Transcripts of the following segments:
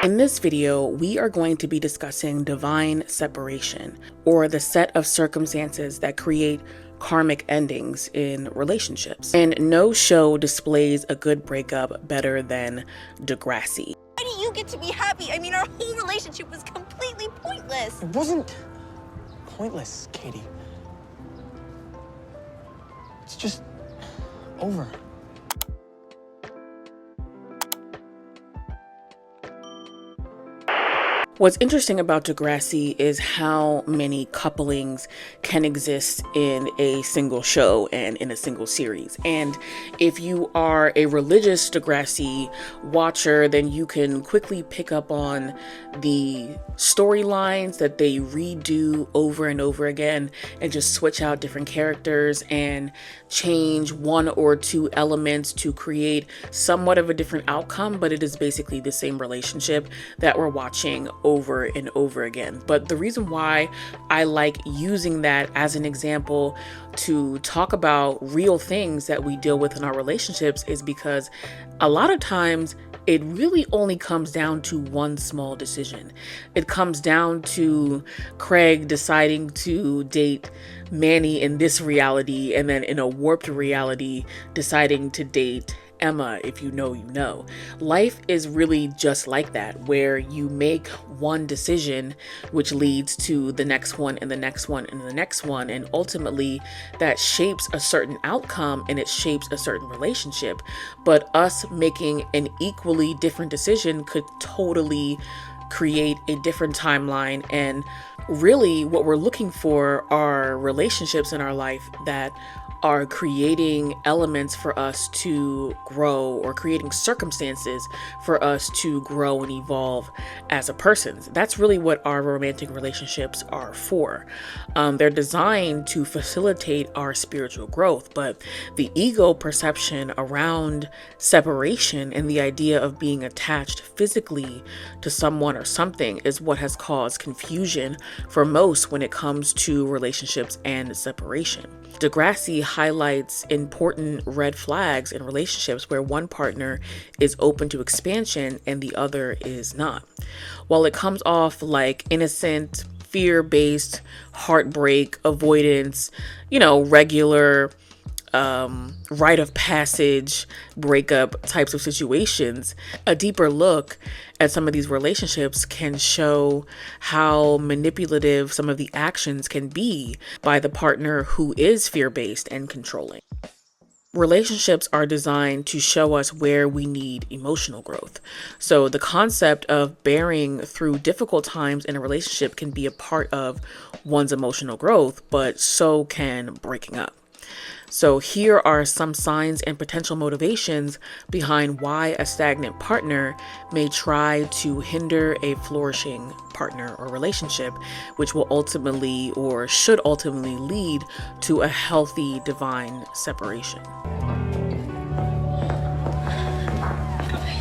In this video, we are going to be discussing divine separation, or the set of circumstances that create karmic endings in relationships. And no show displays a good breakup better than Degrassi. Why do you get to be happy? I mean, our whole relationship was completely pointless. It wasn't pointless, Katie. It's just over. What's interesting about Degrassi is how many couplings can exist in a single show and in a single series. And if you are a religious Degrassi watcher, then you can quickly pick up on the storylines that they redo over and over again and just switch out different characters and change one or two elements to create somewhat of a different outcome, but it is basically the same relationship that we're watching over and over again. But the reason why I like using that as an example to talk about real things that we deal with in our relationships is because a lot of times it really only comes down to one small decision. It comes down to Craig deciding to date Manny in this reality, and then in a warped reality deciding to date Emma. If you know, you know. Life is really just like that, where you make one decision which leads to the next one and the next one and the next one, and ultimately that shapes a certain outcome and it shapes a certain relationship. But us making an equally different decision could totally create a different timeline. And really what we're looking for are relationships in our life that are creating elements for us to grow, or creating circumstances for us to grow and evolve as a person. That's really what our romantic relationships are for. They're designed to facilitate our spiritual growth, but the ego perception around separation and the idea of being attached physically to someone or something is what has caused confusion for most when it comes to relationships and separation. Degrassi highlights important red flags in relationships where one partner is open to expansion and the other is not. While it comes off like innocent, fear-based heartbreak, avoidance, regular rite of passage breakup types of situations, a deeper look at some of these relationships can show how manipulative some of the actions can be by the partner who is fear-based and controlling. Relationships are designed to show us where we need emotional growth. So the concept of bearing through difficult times in a relationship can be a part of one's emotional growth, but so can breaking up. So here are some signs and potential motivations behind why a stagnant partner may try to hinder a flourishing partner or relationship, which will ultimately, or should ultimately, lead to a healthy divine separation.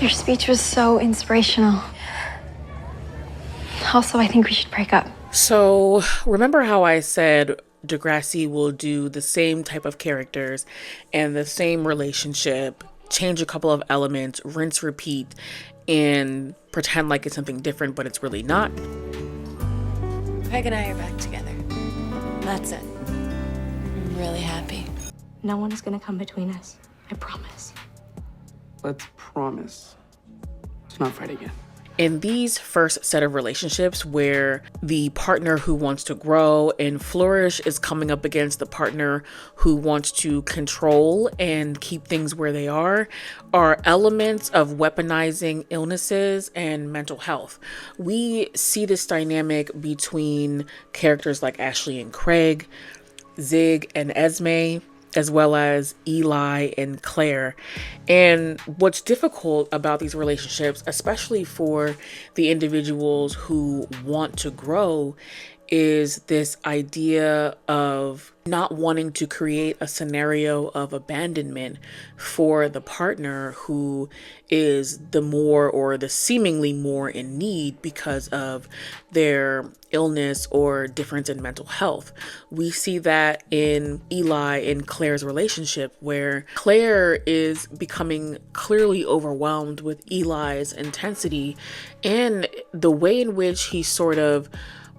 Your speech was so inspirational. Also, I think we should break up. So remember how I said Degrassi will do the same type of characters and the same relationship, change a couple of elements, rinse, repeat, and pretend like it's something different, but it's really not. Craig and I are back together. That's it. I'm really happy. No one is gonna come between us. I promise. Let's promise to not fight again. In these first set of relationships where the partner who wants to grow and flourish is coming up against the partner who wants to control and keep things where they are elements of weaponizing illnesses and mental health. We see this dynamic between characters like Ashley and Craig, Zig and Esme, as well as Eli and Claire. And what's difficult about these relationships, especially for the individuals who want to grow, is this idea of not wanting to create a scenario of abandonment for the partner who is the more or the seemingly more in need because of their illness or difference in mental health. We see that in Eli and Claire's relationship, where Claire is becoming clearly overwhelmed with Eli's intensity and the way in which he sort of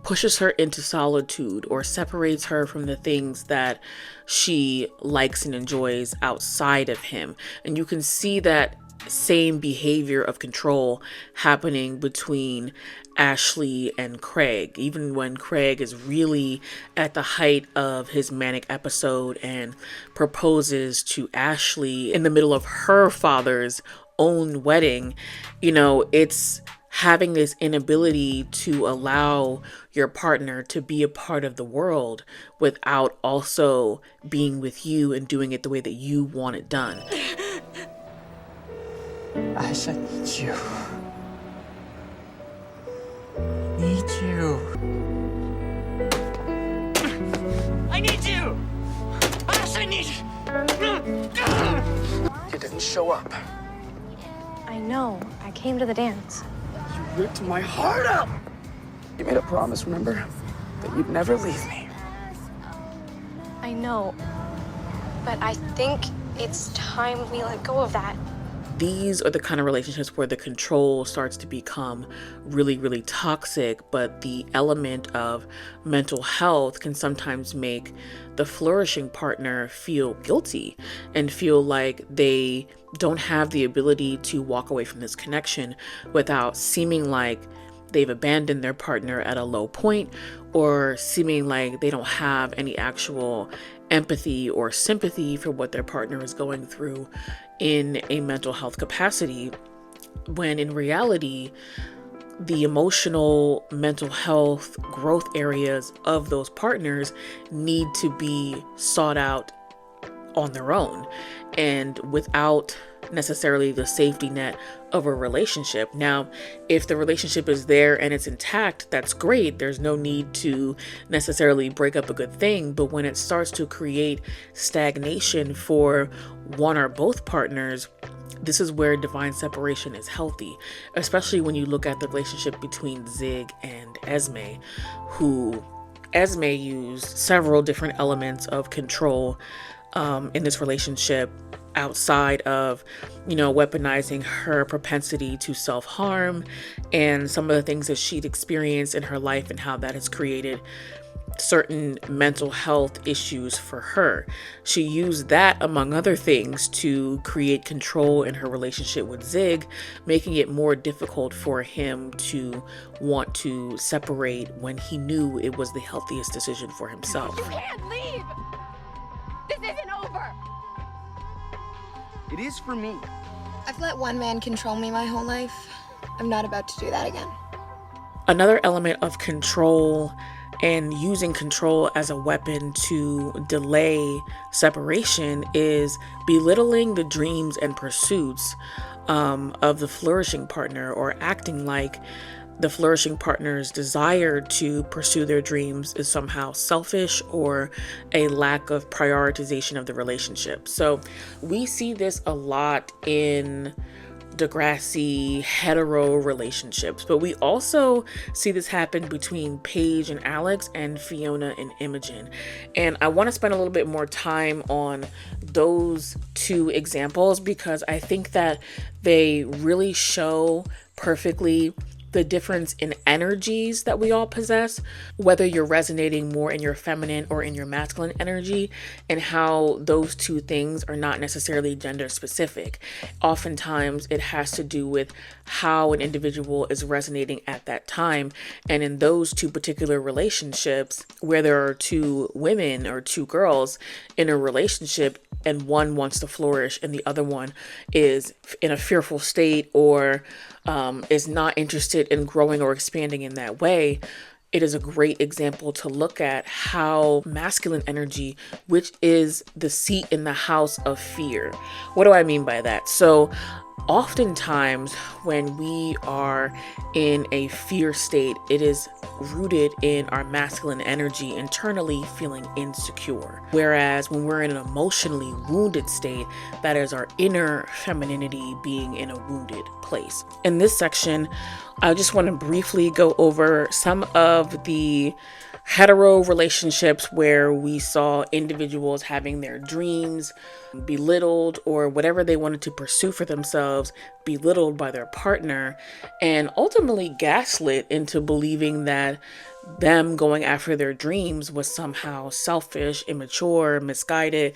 pushes her into solitude or separates her from the things that she likes and enjoys outside of him. And you can see that same behavior of control happening between Ashley and Craig, even when Craig is really at the height of his manic episode and proposes to Ashley in the middle of her father's own wedding. You know, it's having this inability to allow your partner to be a part of the world without also being with you and doing it the way that you want it done. Ash, I need you. Need you. I need you! Ash, I need you! You didn't show up. I know. I came to the dance. You ripped my heart out! You made a promise, remember? That you'd never leave me. I know. But I think it's time we let go of that. These are the kind of relationships where the control starts to become really, really toxic, but the element of mental health can sometimes make the flourishing partner feel guilty and feel like they don't have the ability to walk away from this connection without seeming like they've abandoned their partner at a low point, or seeming like they don't have any actual empathy or sympathy for what their partner is going through in a mental health capacity, when in reality, the emotional, mental health growth areas of those partners need to be sought out on their own and without necessarily the safety net of a relationship. Now, if the relationship is there and it's intact, that's great. There's no need to necessarily break up a good thing. But when it starts to create stagnation for one or both partners, this is where divine separation is healthy, especially when you look at the relationship between Zig and Esme, who Esme used several different elements of control in this relationship outside of, weaponizing her propensity to self-harm and some of the things that she'd experienced in her life and how that has created certain mental health issues for her. She used that, among other things, to create control in her relationship with Zig, making it more difficult for him to want to separate when he knew it was the healthiest decision for himself. You can't leave! This isn't over! It is for me. I've let one man control me my whole life. I'm not about to do that again. Another element of control and using control as a weapon to delay separation is belittling the dreams and pursuits of the flourishing partner, or acting like the flourishing partner's desire to pursue their dreams is somehow selfish or a lack of prioritization of the relationship. So we see this a lot in Degrassi hetero relationships, but we also see this happen between Paige and Alex and Fiona and Imogen. And I want to spend a little bit more time on those two examples because I think that they really show perfectly the difference in energies that we all possess, whether you're resonating more in your feminine or in your masculine energy, and how those two things are not necessarily gender specific. Oftentimes it has to do with how an individual is resonating at that time. And in those two particular relationships, where there are two women or two girls in a relationship and one wants to flourish and the other one is in a fearful state or is not interested in growing or expanding in that way, it is a great example to look at how masculine energy, which is the seat in the house of fear. What do I mean by that? So Oftentimes, when we are in a fear state, it is rooted in our masculine energy internally feeling insecure. Whereas when we're in an emotionally wounded state, that is our inner femininity being in a wounded place. In this section, I just want to briefly go over some of the hetero relationships where we saw individuals having their dreams belittled, or whatever they wanted to pursue for themselves belittled by their partner, and ultimately gaslit into believing that them going after their dreams was somehow selfish, immature, misguided,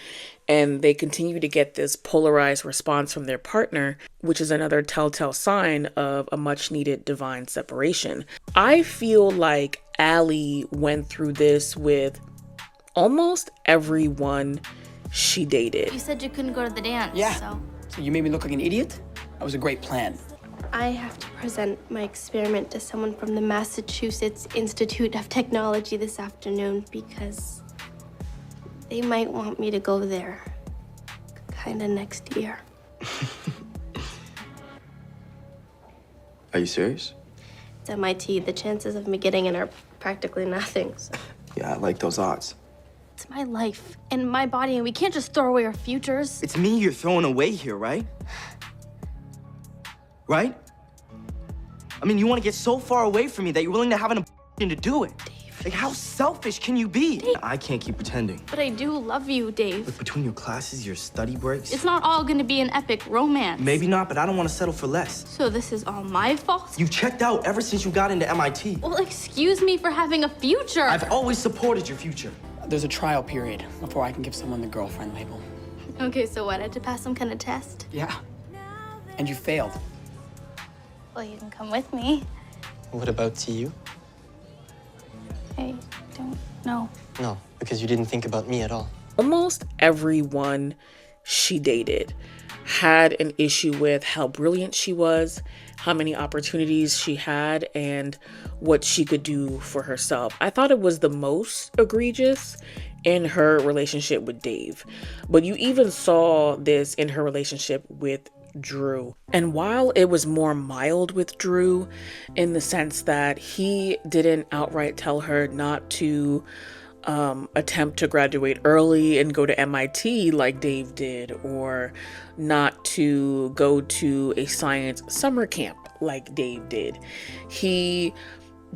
and they continue to get this polarized response from their partner, which is another telltale sign of a much needed divine separation. I feel like Allie went through this with almost everyone she dated. You said you couldn't go to the dance, Yeah. so you made me look like an idiot? That was a great plan. I have to present my experiment to someone from the Massachusetts Institute of Technology this afternoon because they might want me to go there kind of next year. Are you serious? It's MIT. The chances of me getting in are practically nothing. So. Yeah, I like those odds. it's my life and my body, and we can't just throw away our futures. It's me you're throwing away here, right? Right? I mean, you want to get so far away from me that you're willing to have an abortion to do it. Like, how selfish can you be? Dave. I can't keep pretending. But I do love you, Dave. Look, between your classes, your study breaks. It's not all gonna be an epic romance. Maybe not, but I don't want to settle for less. So this is all my fault? You checked out ever since you got into MIT. Well, excuse me for having a future. I've always supported your future. There's a trial period before I can give someone the girlfriend label. Okay, so what? I had to pass some kind of test? Yeah. And you failed. Well, you can come with me. What about to you? I don't know. No, because you didn't think about me at all. Almost everyone she dated had an issue with how brilliant she was, how many opportunities she had, and what she could do for herself. I thought it was the most egregious in her relationship with Dave, but you even saw this in her relationship with Drew. And while it was more mild with Drew in the sense that he didn't outright tell her not to attempt to graduate early and go to MIT like Dave did, or not to go to a science summer camp like Dave did, he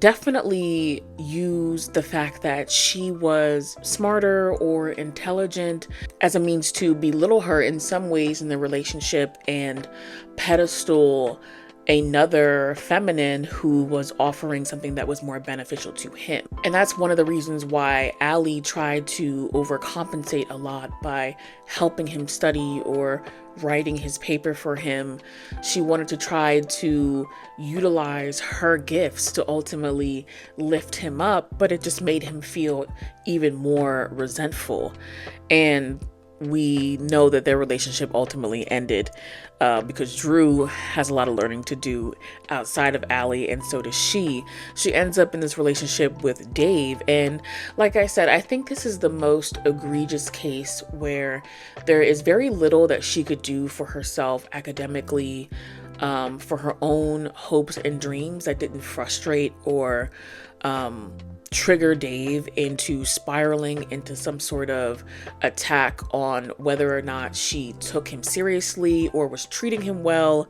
definitely used the fact that she was smarter or intelligent as a means to belittle her in some ways in the relationship and pedestal another feminine who was offering something that was more beneficial to him. And that's one of the reasons why Allie tried to overcompensate a lot by helping him study or writing his paper for him. She wanted to try to utilize her gifts to ultimately lift him up, but it just made him feel even more resentful. And we know that their relationship ultimately ended because Drew has a lot of learning to do outside of Allie, and so does she. She ends up in this relationship with Dave, and like I said, I think this is the most egregious case where there is very little that she could do for herself academically, for her own hopes and dreams that didn't frustrate or trigger Dave into spiraling into some sort of attack on whether or not she took him seriously or was treating him well,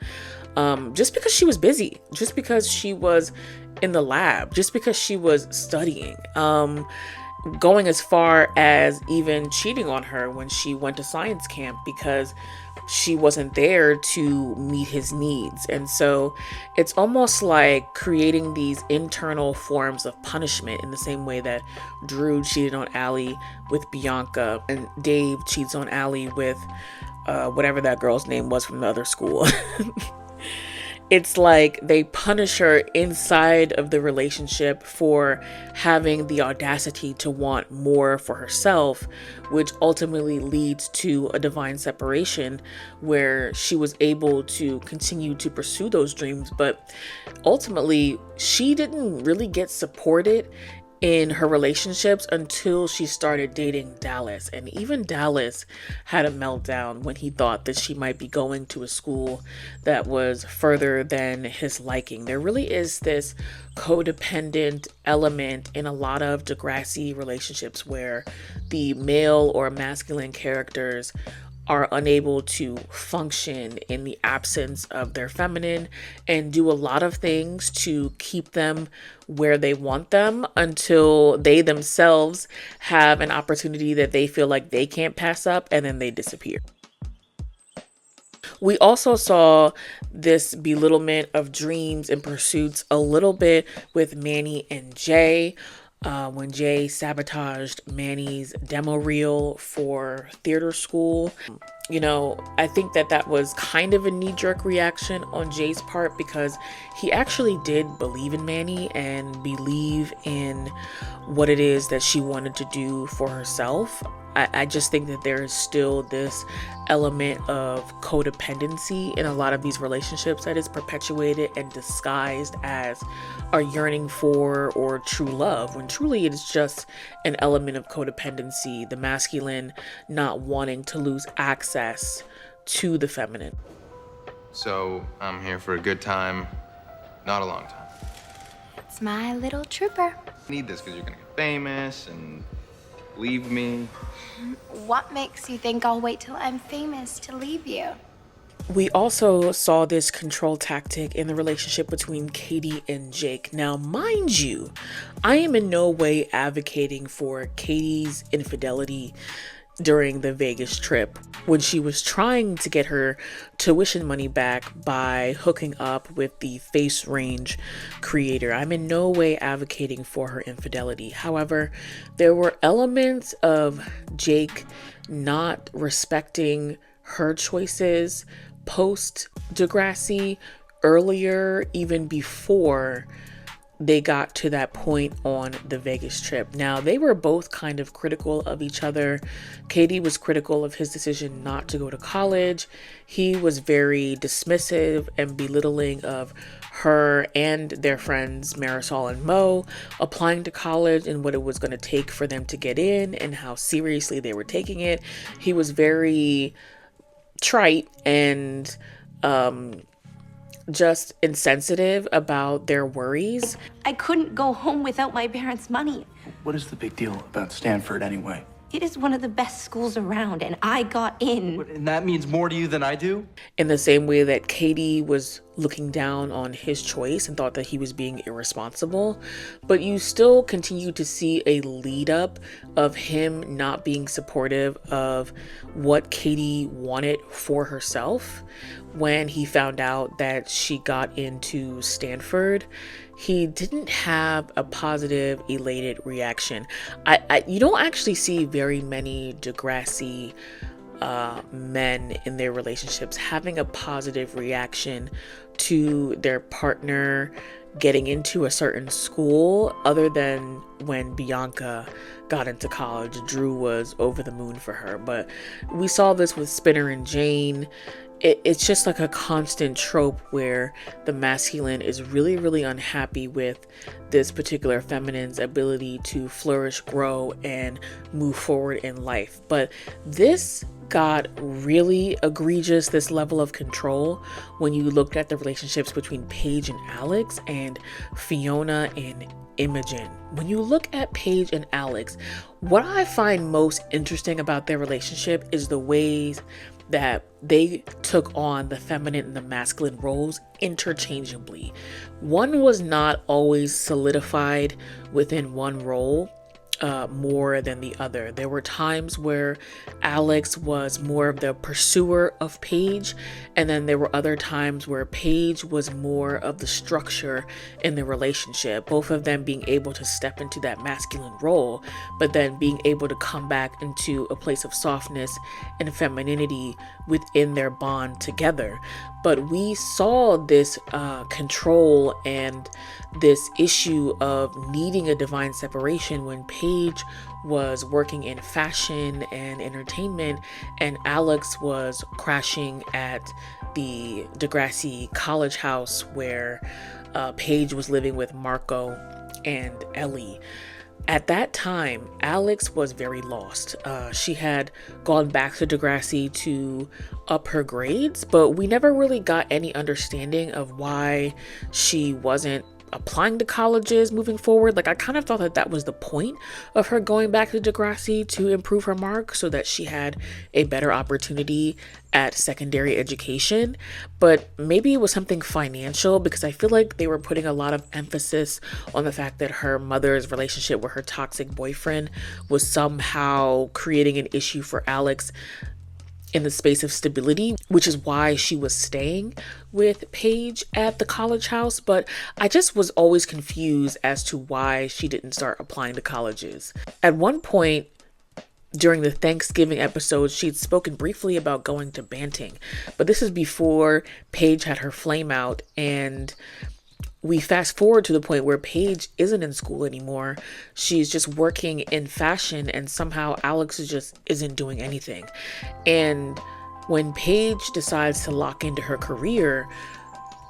just because she was busy, just because she was in the lab, just because she was studying, going as far as even cheating on her when she went to science camp because she wasn't there to meet his needs. And so it's almost like creating these internal forms of punishment in the same way that Drew cheated on Allie with Bianca and Dave cheats on Allie with whatever that girl's name was from the other school. It's like they punish her inside of the relationship for having the audacity to want more for herself, which ultimately leads to a divine separation where she was able to continue to pursue those dreams. But ultimately, she didn't really get supported in her relationships until she started dating Dallas. And even Dallas had a meltdown when he thought that she might be going to a school that was further than his liking. There really is this codependent element in a lot of Degrassi relationships where the male or masculine characters are unable to function in the absence of their feminine and do a lot of things to keep them where they want them until they themselves have an opportunity that they feel like they can't pass up, and then they disappear. We also saw this belittlement of dreams and pursuits a little bit with Manny and Jay. When Jay sabotaged Manny's demo reel for theater school. You know, I think that was kind of a knee-jerk reaction on Jay's part, because he actually did believe in Manny and believe in what it is that she wanted to do for herself. I just think that there is still this element of codependency in a lot of these relationships that is perpetuated and disguised as a yearning for or true love, when truly it is just an element of codependency, the masculine not wanting to lose access to the feminine. So I'm here for a good time, not a long time. It's my little trooper. I need this because you're gonna get famous and leave me. What makes you think I'll wait till I'm famous to leave you? We also saw this control tactic in the relationship between Katie and Jake. Now, mind you, I am in no way advocating for Katie's infidelity during the Vegas trip when she was trying to get her tuition money back by hooking up with the Face Range creator. I'm in no way advocating for her infidelity. However, there were elements of Jake not respecting her choices post Degrassi earlier, even before they got to that point on the Vegas trip. Now, they were both kind of critical of each other. Katie was critical of his decision not to go to college. He was very dismissive and belittling of her and their friends Marisol and Mo applying to college and what it was going to take for them to get in and how seriously they were taking it. He was very trite and just insensitive about their worries. I couldn't go home without my parents' money. What is the big deal about Stanford anyway? It is one of the best schools around, and I got in. And that means more to you than I do? In the same way that Katie was looking down on his choice and thought that he was being irresponsible, but you still continue to see a lead up of him not being supportive of what Katie wanted for herself. When he found out that she got into Stanford, he didn't have a positive, elated reaction. You don't actually see very many Degrassi men in their relationships having a positive reaction to their partner getting into a certain school, other than when Bianca got into college. Drew was over the moon for her, but we saw this with Spinner and Jane. It's just like a constant trope where the masculine is really, really unhappy with this particular feminine's ability to flourish, grow, and move forward in life. But this got really egregious, this level of control, when you looked at the relationships between Paige and Alex and Fiona and Imogen. When you look at Paige and Alex, what I find most interesting about their relationship is the ways that they took on the feminine and the masculine roles interchangeably. One was not always solidified within one role more than the other. There were times where Alex was more of the pursuer of Paige, and then there were other times where Paige was more of the structure in the relationship, both of them being able to step into that masculine role, but then being able to come back into a place of softness and femininity within their bond together. But we saw this control and this issue of needing a divine separation when Paige was working in fashion and entertainment, and Alex was crashing at the Degrassi college house where Paige was living with Marco and Ellie. At that time, Alex was very lost. She had gone back to Degrassi to up her grades, but we never really got any understanding of why she wasn't applying to colleges moving forward. Like, I kind of thought that that was the point of her going back to Degrassi, to improve her mark so that she had a better opportunity at secondary education. But maybe it was something financial, because I feel like they were putting a lot of emphasis on the fact that her mother's relationship with her toxic boyfriend was somehow creating an issue for Alex in the space of stability, which is why she was staying with Paige at the college house. But I just was always confused as to why she didn't start applying to colleges. At one point during the Thanksgiving episode, she'd spoken briefly about going to Banting, but this is before Paige had her flame out, and we fast forward to the point where Paige isn't in school anymore. She's just working in fashion, and somehow Alex just isn't doing anything. And when Paige decides to lock into her career,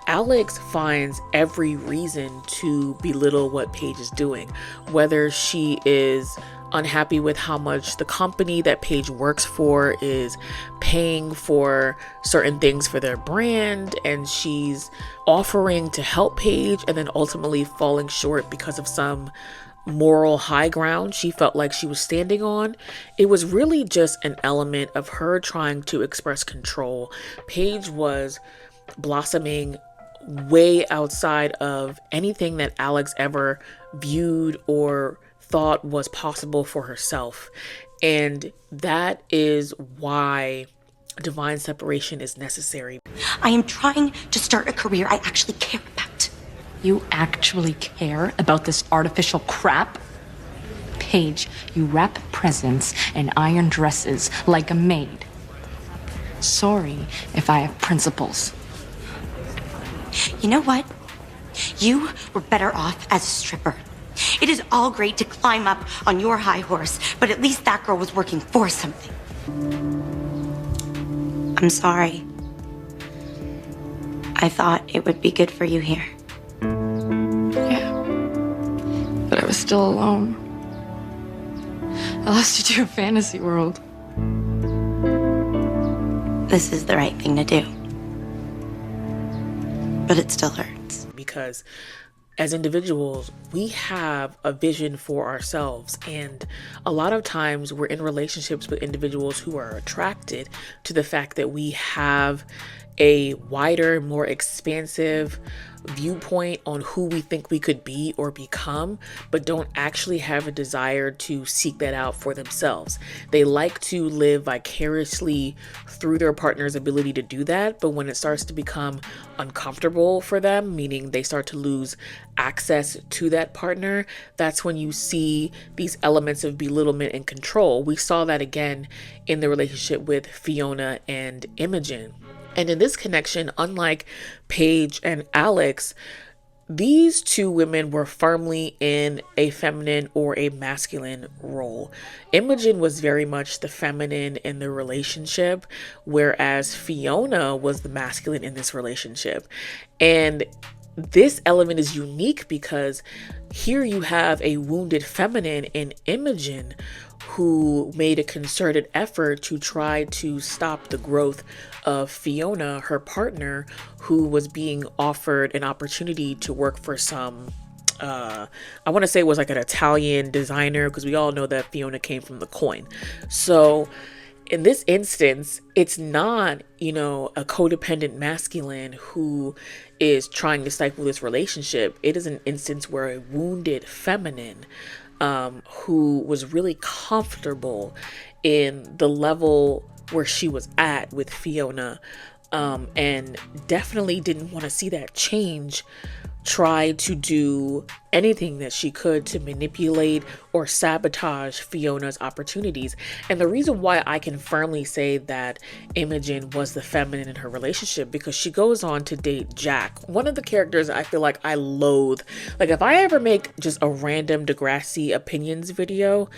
Alex finds every reason to belittle what Paige is doing, whether she is unhappy with how much the company that Paige works for is paying for certain things for their brand, and she's offering to help Paige and then ultimately falling short because of some moral high ground she felt like she was standing on. It was really just an element of her trying to express control. Paige was blossoming way outside of anything that Alex ever viewed or thought was possible for herself. And that is why divine separation is necessary. I am trying to start a career I actually care about. You actually care about this artificial crap? Paige, you wrap presents and iron dresses like a maid. Sorry if I have principles. You know what? You were better off as a stripper. It is all great to climb up on your high horse, but at least that girl was working for something. I'm sorry. I thought it would be good for you here. Yeah, but I was still alone. I lost you to a fantasy world. This is the right thing to do. But it still hurts. Because as individuals, we have a vision for ourselves, and a lot of times we're in relationships with individuals who are attracted to the fact that we have a wider, more expansive viewpoint on who we think we could be or become, but don't actually have a desire to seek that out for themselves. They like to live vicariously through their partner's ability to do that, but when it starts to become uncomfortable for them, meaning they start to lose access to that partner, that's when you see these elements of belittlement and control. We saw that again in the relationship with Fiona and Imogen. And in this connection, unlike Paige and Alex, these two women were firmly in a feminine or a masculine role. Imogen was very much the feminine in the relationship, whereas Fiona was the masculine in this relationship. And this element is unique because here you have a wounded feminine in Imogen who made a concerted effort to try to stop the growth of Fiona, her partner, who was being offered an opportunity to work for some I want to say it was like an Italian designer, because we all know that Fiona came from the coin. So in this instance, it's not, a codependent masculine who is trying to stifle this relationship. It is an instance where a wounded feminine who was really comfortable in the level where she was at with Fiona, and definitely didn't want to see that change, tried to do anything that she could to manipulate or sabotage Fiona's opportunities. And the reason why I can firmly say that Imogen was the feminine in her relationship, because she goes on to date Jack, one of the characters I feel like I loathe. Like, if I ever make just a random Degrassi opinions video,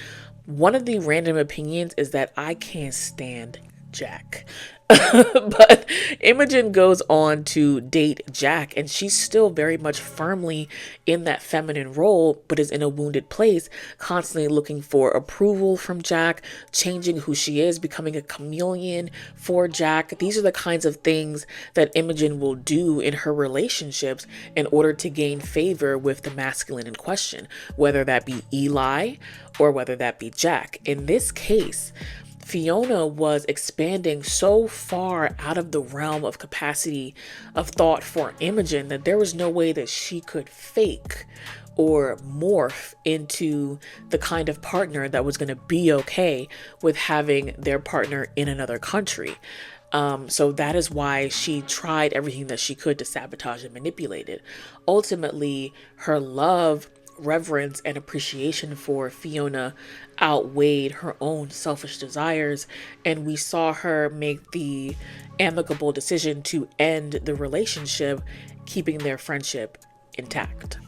one of the random opinions is that I can't stand Jack. But Imogen goes on to date Jack, and she's still very much firmly in that feminine role, but is in a wounded place, constantly looking for approval from Jack, changing who she is, becoming a chameleon for Jack. These are the kinds of things that Imogen will do in her relationships in order to gain favor with the masculine in question, whether that be Eli or whether that be Jack. In this case, Fiona was expanding so far out of the realm of capacity of thought for Imogen that there was no way that she could fake or morph into the kind of partner that was going to be okay with having their partner in another country. So that is why she tried everything that she could to sabotage and manipulate it. Ultimately, her love, reverence, and appreciation for Fiona outweighed her own selfish desires, and we saw her make the amicable decision to end the relationship, keeping their friendship intact.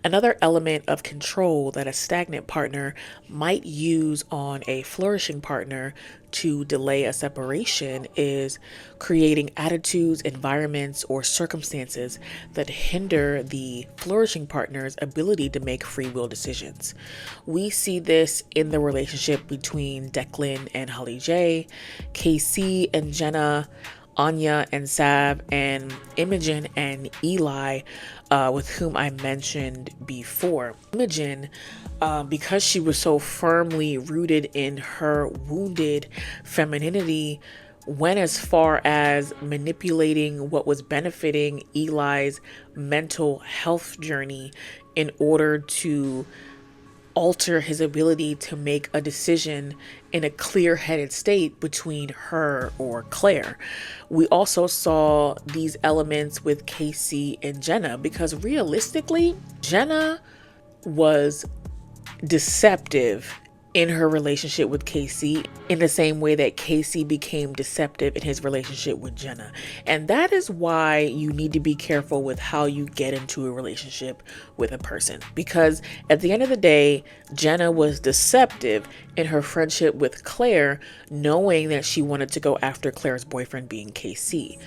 Another element of control that a stagnant partner might use on a flourishing partner to delay a separation is creating attitudes, environments, or circumstances that hinder the flourishing partner's ability to make free will decisions. We see this in the relationship between Declan and Holly J, KC and Jenna, Anya and Sav, and Imogen and Eli, with whom I mentioned before. Imogen, because she was so firmly rooted in her wounded femininity, went as far as manipulating what was benefiting Eli's mental health journey in order to alter his ability to make a decision in a clear-headed state between her or Claire. We also saw these elements with Casey and Jenna, because realistically, Jenna was deceptive in her relationship with Casey in the same way that Casey became deceptive in his relationship with Jenna. And that is why you need to be careful with how you get into a relationship with a person, because at the end of the day, Jenna was deceptive in her friendship with Claire, knowing that she wanted to go after Claire's boyfriend being Casey.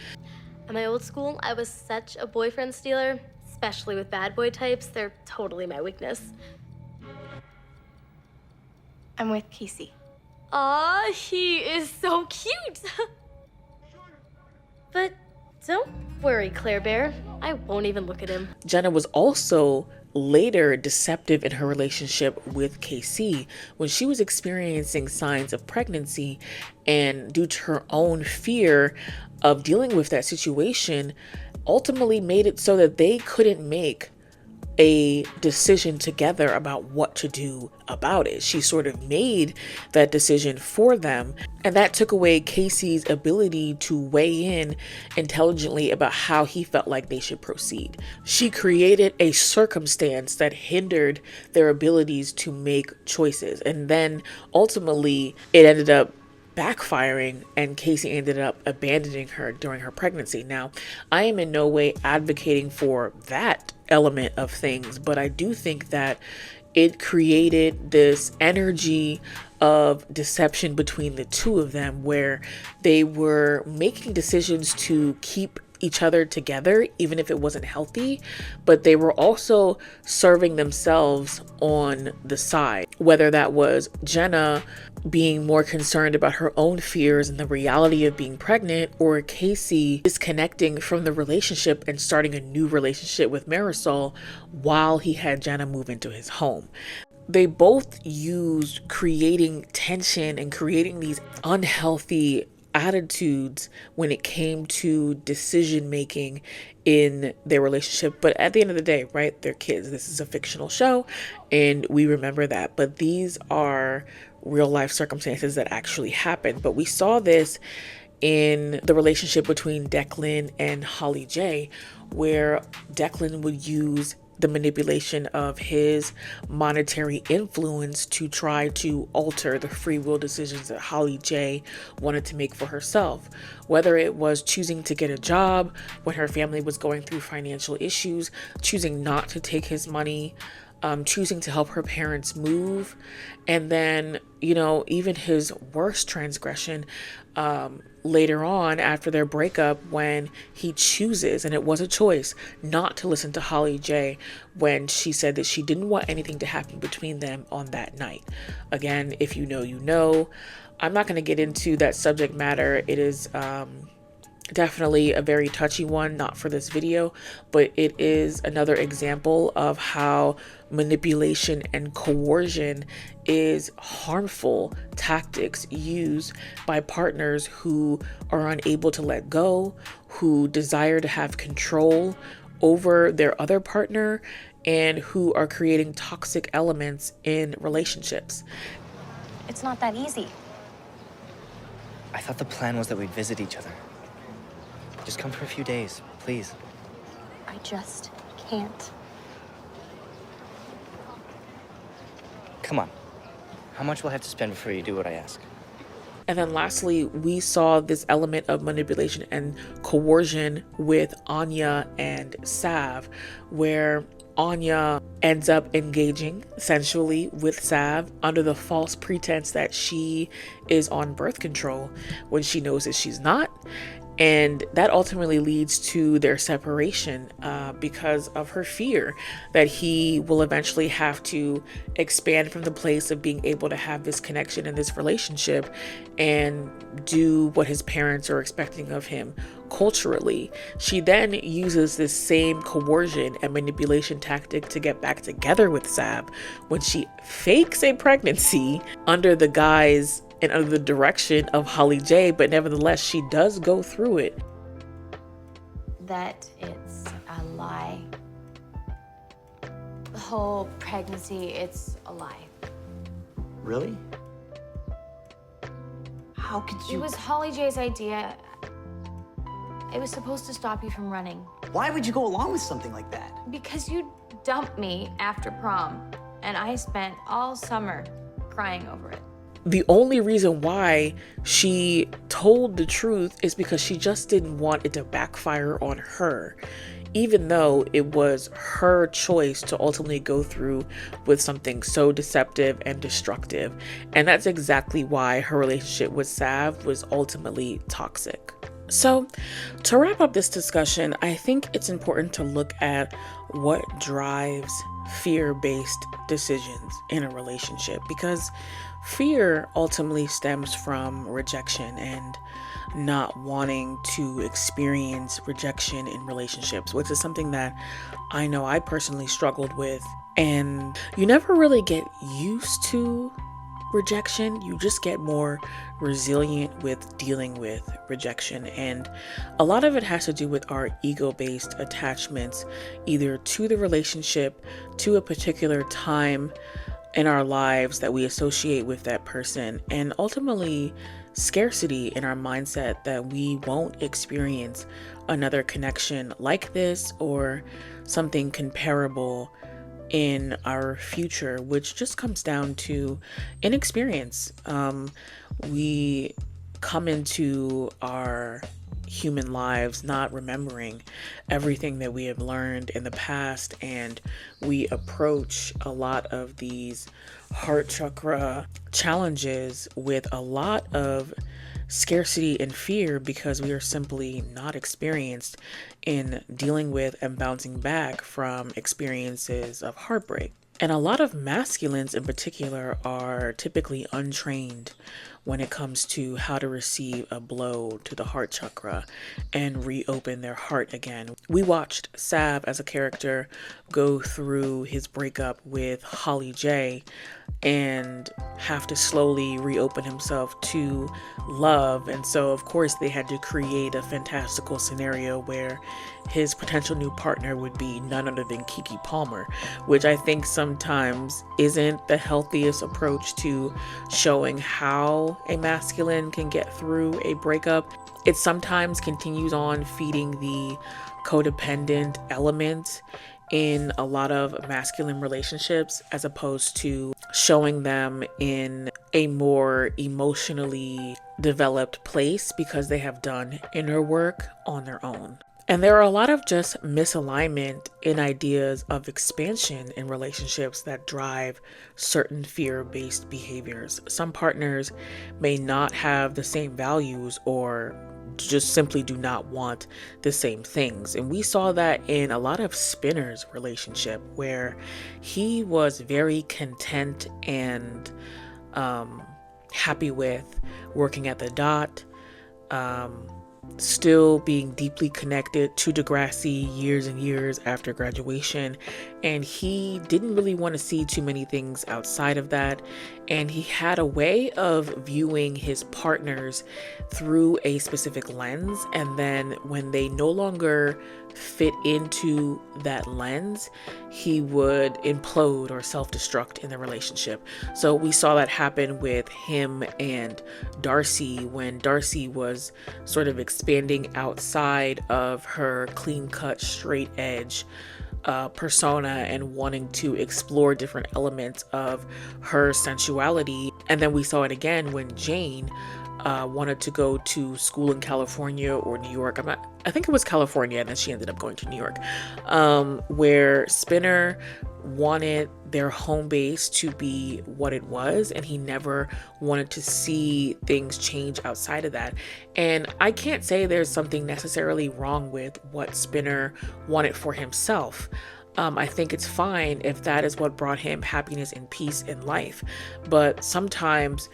At my old school, I was such a boyfriend stealer, especially with bad boy types. They're totally my weakness. I'm with Casey. Aw, he is so cute. But don't worry, Claire Bear. I won't even look at him. Jenna was also later deceptive in her relationship with KC when she was experiencing signs of pregnancy, and due to her own fear of dealing with that situation, ultimately made it so that they couldn't make a decision together about what to do about it. She sort of made that decision for them, and that took away Casey's ability to weigh in intelligently about how he felt like they should proceed. She created a circumstance that hindered their abilities to make choices, and then ultimately it ended up backfiring, and Casey ended up abandoning her during her pregnancy. Now, I am in no way advocating for that element of things, but I do think that it created this energy of deception between the two of them, where they were making decisions to keep each other together, even if it wasn't healthy, but they were also serving themselves on the side, whether that was Jenna being more concerned about her own fears and the reality of being pregnant, or Casey disconnecting from the relationship and starting a new relationship with Marisol while he had Jenna move into his home. They both used creating tension and creating these unhealthy attitudes when it came to decision making in their relationship. But at the end of the day, right, they're kids. This is a fictional show and we remember that, but these are real life circumstances that actually happened. But we saw this in the relationship between Declan and Holly J, where Declan would use the manipulation of his monetary influence to try to alter the free will decisions that Holly J wanted to make for herself. Whether it was choosing to get a job when her family was going through financial issues, choosing not to take his money, choosing to help her parents move. And then, you know, even his worst transgression later on after their breakup, when he chooses, and it was a choice, not to listen to Holly J when she said that she didn't want anything to happen between them on that night. Again, if you know, you know. I'm not going to get into that subject matter. It is definitely a very touchy one, not for this video, but it is another example of how manipulation and coercion is harmful tactics used by partners who are unable to let go, who desire to have control over their other partner, and who are creating toxic elements in relationships. It's not that easy. I thought the plan was that we'd visit each other. Just come for a few days, please. I just can't. Come on. How much will I have to spend before you do what I ask? And then lastly, we saw this element of manipulation and coercion with Anya and Sav, where Anya ends up engaging sensually with Sav under the false pretense that she is on birth control when she knows that she's not. And that ultimately leads to their separation because of her fear that he will eventually have to expand from the place of being able to have this connection and this relationship and do what his parents are expecting of him culturally. She then uses this same coercion and manipulation tactic to get back together with Sav when she fakes a pregnancy under the guise and under the direction of Holly J, but nevertheless, she does go through it. That it's a lie. The whole pregnancy, it's a lie. Really? How could you? It was Holly J's idea. It was supposed to stop you from running. Why would you go along with something like that? Because you dumped me after prom, and I spent all summer crying over it. The only reason why she told the truth is because she just didn't want it to backfire on her, even though it was her choice to ultimately go through with something so deceptive and destructive. And that's exactly why her relationship with Sav was ultimately toxic. So, to wrap up this discussion, I think it's important to look at what drives fear-based decisions in a relationship, because fear ultimately stems from rejection and not wanting to experience rejection in relationships, which is something that I know I personally struggled with. And you never really get used to rejection, you just get more resilient with dealing with rejection. And a lot of it has to do with our ego-based attachments, either to the relationship, to a particular time in our lives that we associate with that person, and ultimately scarcity in our mindset that we won't experience another connection like this or something comparable in our future, which just comes down to inexperience. We come into our human lives not remembering everything that we have learned in the past, and we approach a lot of these heart chakra challenges with a lot of scarcity and fear because we are simply not experienced in dealing with and bouncing back from experiences of heartbreak. And a lot of masculines in particular are typically untrained when it comes to how to receive a blow to the heart chakra and reopen their heart again. We watched Sav as a character go through his breakup with Holly J and have to slowly reopen himself to love. And so of course they had to create a fantastical scenario where his potential new partner would be none other than Kiki Palmer, which I think sometimes isn't the healthiest approach to showing how a masculine can get through a breakup. It sometimes continues on feeding the codependent element in a lot of masculine relationships, as opposed to showing them in a more emotionally developed place because they have done inner work on their own. And there are a lot of just misalignment in ideas of expansion in relationships that drive certain fear-based behaviors. Some partners may not have the same values or just simply do not want the same things. And we saw that in a lot of Spinner's relationship, where he was very content and happy with working at the dot, still being deeply connected to Degrassi years and years after graduation, and he didn't really want to see too many things outside of that. And he had a way of viewing his partners through a specific lens, and then when they no longer fit into that lens, he would implode or self-destruct in the relationship. So we saw that happen with him and Darcy, when Darcy was sort of expanding outside of her clean-cut, straight edge persona and wanting to explore different elements of her sensuality. And then we saw it again when Jane wanted to go to school in California or New York. I think it was California, and then she ended up going to New York, where Spinner wanted their home base to be what it was, and he never wanted to see things change outside of that. And I can't say there's something necessarily wrong with what Spinner wanted for himself. I think it's fine if that is what brought him happiness and peace in life. But sometimes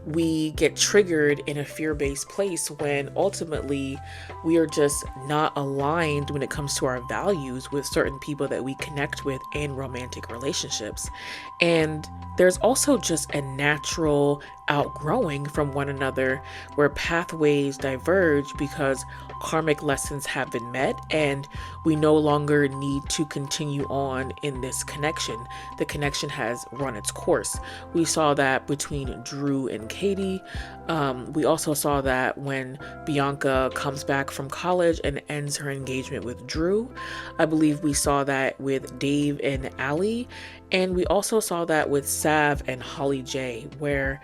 we get triggered in a fear-based place when ultimately we are just not aligned when it comes to our values with certain people that we connect with in romantic relationships. And there's also just a natural outgrowing from one another where pathways diverge because karmic lessons have been met and we no longer need to continue on in this connection. The connection has run its course. We saw that between Drew and Katie. We also saw that when Bianca comes back from college and ends her engagement with Drew. I believe we saw that with Dave and Allie. And we also saw that with Sav and Holly J, where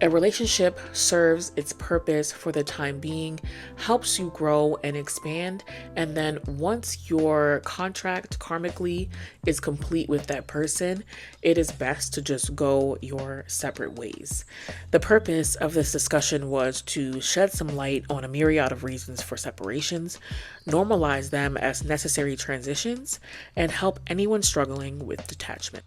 a relationship serves its purpose for the time being, helps you grow and expand, and then once your contract karmically is complete with that person, it is best to just go your separate ways. The purpose of this discussion was to shed some light on a myriad of reasons for separations, normalize them as necessary transitions, and help anyone struggling with detachment.